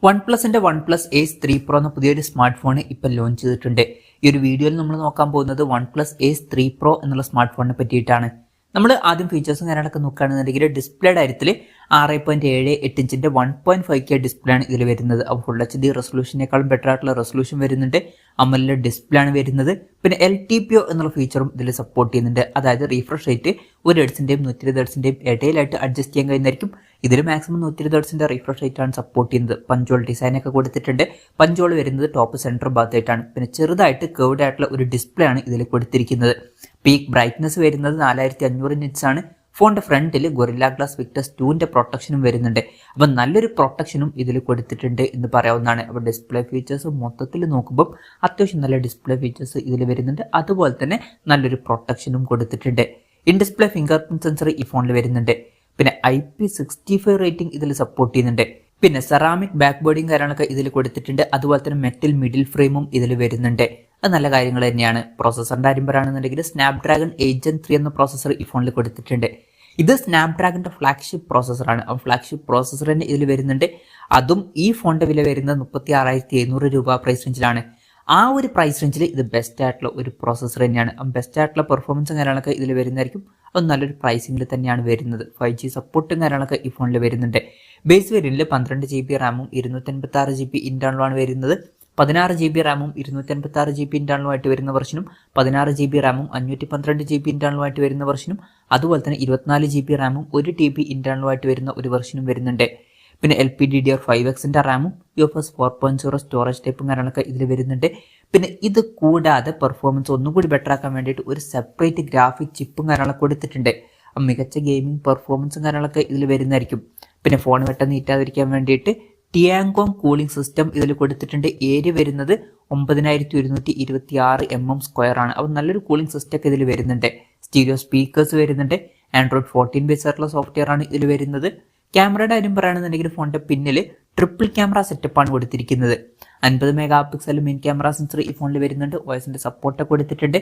OnePlusന്റെ OnePlus Ace 3 Pro എന്ന പുതിയൊരു smart phone ഇപ്പോൾ ലോഞ്ച് ചെയ്തിട്ടുണ്ട്. ഈ ഒരു വീഡിയോയിൽ നമ്മൾ നോക്കാൻ പോകുന്നത് OnePlus Ace 3 Pro എന്നുള്ള സ്മാർട്ട് ഫോണിനെ പറ്റിയിട്ടാണ്. നമ്മൾ ആദ്യം ഫീച്ചേഴ്സും കാര്യങ്ങളൊക്കെ നോക്കുകയാണെന്നുണ്ടെങ്കിൽ ഡിസ്പ്ലേയുടെ കാര്യത്തിൽ 6.78 ഇഞ്ചിന്റെ 1.5K ഡിസ്പ്ലേ ആണ് ഇതിൽ വരുന്നത്. അപ്പോൾ ഫുൾ HD റെസൊല്യൂഷനേക്കാളും ബെറ്റർ ആയിട്ടുള്ള റെസൊല്യൂഷൻ വരുന്നുണ്ട്. AMOLED ഡിസ്പ്ലേ ആണ് വരുന്നത്. പിന്നെ LTPO എന്നുള്ള ഫീച്ചറും ഇതിൽ സപ്പോർട്ട് ചെയ്യുന്നുണ്ട്. അതായത് റീഫ്രഷ് റേറ്റ് 1 ഹെർട്സിന്റെയും 120 ഹെർട്സിന്റെയും ഇടയിലായിട്ട് അഡ്ജസ്റ്റ് ചെയ്യാൻ കഴിയുന്നതായിരിക്കും. ഇതിൽ മാക്സിമം 120 ഹെർട്സിന്റെ റീഫ്രഷ് റേറ്റ് ആണ് സപ്പോർട്ട് ചെയ്യുന്നത്. പഞ്ചോൾ ഡിസൈൻ ഒക്കെ കൊടുത്തിട്ടുണ്ട്. പഞ്ചോൾ വരുന്നത് ടോപ്പ് സെന്റർ ഭാഗത്തായിട്ടാണ്. പിന്നെ ചെറുതായിട്ട് കർവ്ഡ് ആയിട്ടുള്ള ഒരു ഡിസ്പ്ലേ ആണ് ഇതിൽ കൊടുത്തിരിക്കുന്നത്. പീക്ക് ബ്രൈറ്റ്നസ് വരുന്നത് 4500 നിറ്റ്സ് ആണ്. ഫോണിന്റെ ഫ്രണ്ടിൽ ഗൊറില്ല ഗ്ലാസ് വിക്ടസ് 2ന്റെ പ്രൊട്ടക്ഷനും വരുന്നുണ്ട്. അപ്പം നല്ലൊരു പ്രൊട്ടക്ഷനും ഇതിൽ കൊടുത്തിട്ടുണ്ട് എന്ന് പറയാവുന്നതാണ്. അപ്പോൾ ഡിസ്പ്ലേ ഫീച്ചേഴ്സ് മൊത്തത്തിൽ നോക്കുമ്പോൾ അത്യാവശ്യം നല്ല ഡിസ്പ്ലേ ഫീച്ചേഴ്സ് ഇതിൽ വരുന്നുണ്ട്. അതുപോലെ തന്നെ നല്ലൊരു പ്രൊട്ടക്ഷനും കൊടുത്തിട്ടുണ്ട്. In display finger print sensor ഈ ഫോണിൽ വരുന്നുണ്ട്. പിന്നെ IP65 റേറ്റിംഗ് ഇതിൽ സപ്പോർട്ട് ചെയ്യുന്നുണ്ട്. പിന്നെ സെറാമിക് ബാക്ക് ബോഡിയും കാര്യങ്ങളൊക്കെ ഇതിൽ കൊടുത്തിട്ടുണ്ട്. അതുപോലെ തന്നെ മെറ്റൽ മിഡിൽ ഫ്രെയിമും ഇതിൽ വരുന്നുണ്ട്. അത് നല്ല കാര്യങ്ങൾ തന്നെയാണ്. പ്രോസസറിന്റെ കാര്യം പറയുകയാണെന്നുണ്ടെങ്കിൽ സ്നാപ്ഡ്രാഗൺ 8 Gen 3 എന്ന പ്രോസസർ ഈ ഫോണിൽ കൊടുത്തിട്ടുണ്ട്. ഇത് സ്നാപ്ഡ്രാഗണിന്റെ ഫ്ലാഗ്ഷിപ്പ് പ്രോസസറാണ്. ആ ഫ്ലാഗ്ഷിപ്പ് പ്രോസസർ തന്നെ ഇതിൽ വരുന്നുണ്ട്. അതും ഈ ഫോണിന്റെ വില വരുന്നത് 36,700 രൂപ പ്രൈസ് റേഞ്ചിലാണ്. ആ ഒരു പ്രൈസ് റേഞ്ചിൽ ഇത് ബെസ്റ്റ് ആയിട്ടുള്ള ഒരു പ്രോസസർ തന്നെയാണ്. ബെസ്റ്റ് ആയിട്ടുള്ള പെർഫോമൻസും കാര്യങ്ങളൊക്കെ ഇതിൽ വരുന്നതായിരിക്കും. അത് നല്ലൊരു പ്രൈസിംഗിൽ തന്നെയാണ് വരുന്നത്. 5G സപ്പോർട്ടും കാര്യങ്ങളൊക്കെ ഈ ഫോണിൽ വരുന്നുണ്ട്. ബേസ് വേരിയന്റിൽ 12 GB റാമും 256 GB ഇന്റേണലുമാണ് വരുന്നത്. 16 GB റാമും 256 GB ഇന്റേണലുമായിട്ട് വരുന്ന വെർഷനും 16 GB റാമും 512 GB ഇന്റേണലുമായിട്ട് വരുന്ന വെർഷനും അതുപോലെ തന്നെ 24 GB റാമും 1 TB ഇന്റേണലുമായിട്ട് വരുന്ന ഒരു വെർഷനും വരുന്നുണ്ട്. പിന്നെ LPDDR5Xന്റെ റാമും UFS 4.0 സ്റ്റോറേജ് ടൈപ്പും കാര്യങ്ങളൊക്കെ ഇതിൽ വരുന്നുണ്ട്. പിന്നെ ഇത് കൂടാതെ പെർഫോമൻസ് ഒന്നുകൂടി ബെറ്റർ ആക്കാൻ വേണ്ടിയിട്ട് ഒരു സെപ്പറേറ്റ് ഗ്രാഫിക് ചിപ്പും കാര്യങ്ങളൊക്കെ കൊടുത്തിട്ടുണ്ട്. മികച്ച ഗെയിമിംഗ് പെർഫോമൻസും കാര്യങ്ങളൊക്കെ ഇതിൽ വരുന്നതായിരിക്കും. പിന്നെ ഫോൺ പെട്ടെന്ന് നീറ്റാതിരിക്കാൻ വേണ്ടിയിട്ട് ടിയാങ്കോങ് കൂളിംഗ് സിസ്റ്റം ഇതിൽ കൊടുത്തിട്ടുണ്ട്. ഏരിയ വരുന്നത് 9126 mm² ആണ്. അപ്പോൾ നല്ലൊരു കൂളിംഗ് സിസ്റ്റം ഒക്കെ ഇതിൽ വരുന്നുണ്ട്. സ്റ്റീരിയോ സ്പീക്കേഴ്സ് വരുന്നുണ്ട്. Android 14 ബേസ് ആയിട്ടുള്ള സോഫ്റ്റ്വെയർ ആണ് ഇതിൽ വരുന്നത്. ക്യാമറയുടെ കാര്യം പറയുകയാണെന്നുണ്ടെങ്കിൽ ഫോണിന്റെ പിന്നിൽ ട്രിപ്പിൾ ക്യാമറ സെറ്റപ്പാണ് കൊടുത്തിരിക്കുന്നത്. 50 mega pixel main camera sensor ഈ ഫോണിൽ വരുന്നുണ്ട്. OSന്റെ സപ്പോർട്ട് കൊടുത്തിട്ടുണ്ട്.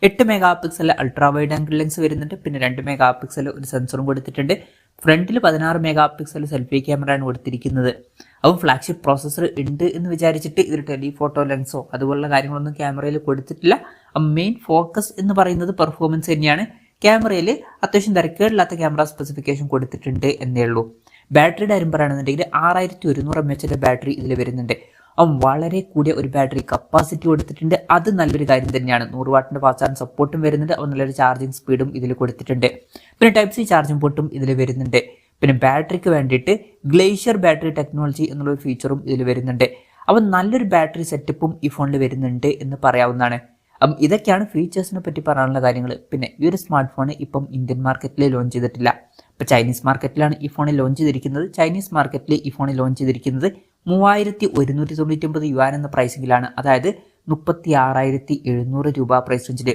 8 mega pixel ultra wide angle lens വരുന്നുണ്ട്. പിന്നെ 2 മെഗാ പിക്സൽ ഒരു സെൻസറും കൊടുത്തിട്ടുണ്ട്. ഫ്രണ്ടിൽ 16 മെഗാ പിക്സൽ സെൽഫി ക്യാമറയാണ് കൊടുത്തിരിക്കുന്നത്. അപ്പം ഫ്ലാഗ്ഷിപ്പ് പ്രോസസർ ഉണ്ട് എന്ന് വിചാരിച്ചിട്ട് ഇതിൽ ടെലിഫോട്ടോ ലെൻസോ അതുപോലുള്ള കാര്യങ്ങളൊന്നും ക്യാമറയിൽ കൊടുത്തിട്ടില്ല. മെയിൻ ഫോക്കസ് എന്ന് പറയുന്നത് പെർഫോമൻസ് തന്നെയാണ്. ക്യാമറയിൽ അത്യാവശ്യം തിരക്കേടില്ലാത്ത ക്യാമറ സ്പെസിഫിക്കേഷൻ കൊടുത്തിട്ടുണ്ട് എന്നേ ഉള്ളൂ. ബാറ്ററിയുടെ കാര്യം പറയുകയാണെന്നുണ്ടെങ്കിൽ 6100 mAh ബാറ്ററി ഇതിൽ വരുന്നുണ്ട്. വളരെ കൂടിയ ഒരു ബാറ്ററി കപ്പാസിറ്റി കൊടുത്തിട്ടുണ്ട്. അത് നല്ലൊരു കാര്യം തന്നെയാണ്. 100 വാട്ടിന്റെ ഫാസ്റ്റ് ചാർജ് സപ്പോർട്ടും വരുന്നുണ്ട്. നല്ലൊരു ചാർജിങ് സ്പീഡും ഇതിൽ കൊടുത്തിട്ടുണ്ട്. പിന്നെ Type-C ചാർജിങ് പോർട്ടും ഇതിൽ വരുന്നുണ്ട്. പിന്നെ ബാറ്ററിക്ക് വേണ്ടിയിട്ട് ഗ്ലേഷ്യർ ബാറ്ററി ടെക്നോളജി എന്നുള്ള ഒരു ഫീച്ചറും ഇതിൽ വരുന്നുണ്ട്. അപ്പം നല്ലൊരു ബാറ്ററി സെറ്റപ്പും ഈ ഫോണിൽ വരുന്നുണ്ട് എന്ന് പറയാവുന്നതാണ്. ഇതൊക്കെയാണ് ഫീച്ചേഴ്സിനെ പറ്റി പറയാനുള്ള കാര്യങ്ങൾ. പിന്നെ ഈ ഒരു സ്മാർട്ട് ഫോൺ ഇപ്പം ഇന്ത്യൻ മാർക്കറ്റിൽ ലോഞ്ച് ചെയ്തിട്ടില്ല. ഇപ്പം ചൈനീസ് മാർക്കറ്റിലാണ് ഈ ഫോൺ ലോഞ്ച് ചെയ്തിരിക്കുന്നത്. ചൈനീസ് മാർക്കറ്റിൽ ഈ ഫോൺ ലോഞ്ച് ചെയ്തിരിക്കുന്നത് 3199 യുവാൻ എന്ന പ്രൈസിങ്ങിലാണ്. അതായത് 36,700 രൂപ പ്രൈസ് റേഞ്ചിൽ.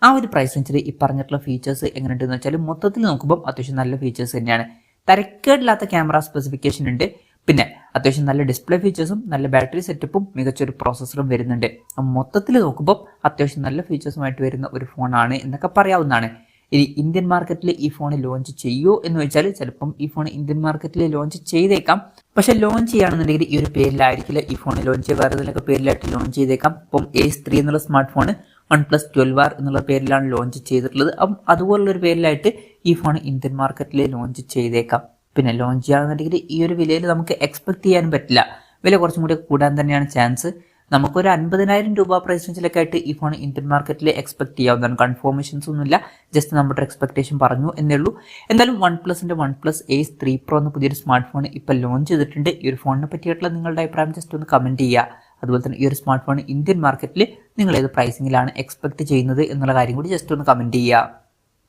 ആ ഒരു പ്രൈസ് റേഞ്ചിൽ ഈ പറഞ്ഞിട്ടുള്ള ഫീച്ചേഴ്സ് എങ്ങനെയുണ്ടെന്ന് വെച്ചാൽ മൊത്തത്തിൽ നോക്കുമ്പോൾ അത്യാവശ്യം നല്ല ഫീച്ചേഴ്സ് തന്നെയാണ്. തരക്കേടില്ലാത്ത ക്യാമറ സ്പെസിഫിക്കേഷൻ ഉണ്ട്. പിന്നെ അത്യാവശ്യം നല്ല ഡിസ്പ്ലേ ഫീച്ചേഴ്സും നല്ല ബാറ്ററി സെറ്റപ്പും മികച്ചൊരു പ്രോസസ്സറും വരുന്നുണ്ട്. മൊത്തത്തിൽ നോക്കുമ്പോൾ അത്യാവശ്യം നല്ല ഫീച്ചേഴ്സുമായിട്ട് വരുന്ന ഒരു ഫോണാണ് എന്നൊക്കെ പറയാവുന്നതാണ്. ഇനി ഇന്ത്യൻ മാർക്കറ്റിൽ ഈ ഫോൺ ലോഞ്ച് ചെയ്യുമോ എന്ന് വെച്ചാൽ ചിലപ്പം ഈ ഫോൺ ഇന്ത്യൻ മാർക്കറ്റിൽ ലോഞ്ച് ചെയ്തേക്കാം. പക്ഷെ ലോഞ്ച് ചെയ്യുകയാണെന്നുണ്ടെങ്കിൽ ഈ ഒരു പേരിലായിരിക്കില്ല ഈ ഫോൺ ലോഞ്ച് ചെയ്യുക. വേറെ ഏതെങ്കിലും പേരിലായിട്ട് ലോഞ്ച് ചെയ്തേക്കാം. ഇപ്പം Ace 3 എന്നുള്ള സ്മാർട്ട് ഫോൺ OnePlus 12R എന്നുള്ള പേരിലാണ് ലോഞ്ച് ചെയ്തിട്ടുള്ളത്. അപ്പം അതുപോലുള്ളൊരു പേരിലായിട്ട് ഈ ഫോൺ ഇന്ത്യൻ മാർക്കറ്റിൽ ലോഞ്ച് ചെയ്തേക്കാം. പിന്നെ ലോഞ്ച് ചെയ്യുകയാണെന്നുണ്ടെങ്കിൽ ഈ ഒരു വിലയിൽ നമുക്ക് എക്സ്പെക്ട് ചെയ്യാനും പറ്റില്ല. വില കുറച്ചും കൂടി കൂടാൻ തന്നെയാണ് ചാൻസ്. നമുക്കൊരു 50,000 രൂപ പ്രൈസ് റേഞ്ചിലൊക്കെ ആയിട്ട് ഈ ഫോൺ ഇന്ത്യൻ മാർക്കറ്റിൽ എക്സ്പെക്ട് ചെയ്യാവുന്നതാണ്. കൺഫർമേഷൻസ് ഒന്നുമില്ല, ജസ്റ്റ് നമ്മുടെ എക്സ്പെക്ടേഷൻ പറഞ്ഞു എന്നേ ഉള്ളൂ. എന്തായാലും OnePlusന്റെ OnePlus Ace 3 Pro എന്ന പുതിയൊരു സ്മാർട്ട് ഫോൺ ഇപ്പോൾ ലോഞ്ച് ചെയ്തിട്ടുണ്ട്. ഈ ഒരു ഫോണിനെ പറ്റിയിട്ടുള്ള നിങ്ങളുടെ അഭിപ്രായം ജസ്റ്റ് ഒന്ന് കമൻറ്റ് ചെയ്യുക. അതുപോലെ തന്നെ ഈ ഒരു സ്മാർട്ട് ഫോൺ ഇന്ത്യൻ മാർക്കറ്റിൽ നിങ്ങൾ ഏത് പ്രൈസിങ്ങിലാണ് എക്സ്പെക്ട് ചെയ്യുന്നത് എന്നുള്ള കാര്യം കൂടി ജസ്റ്റ് ഒന്ന് കമൻറ്റ് ചെയ്യുക.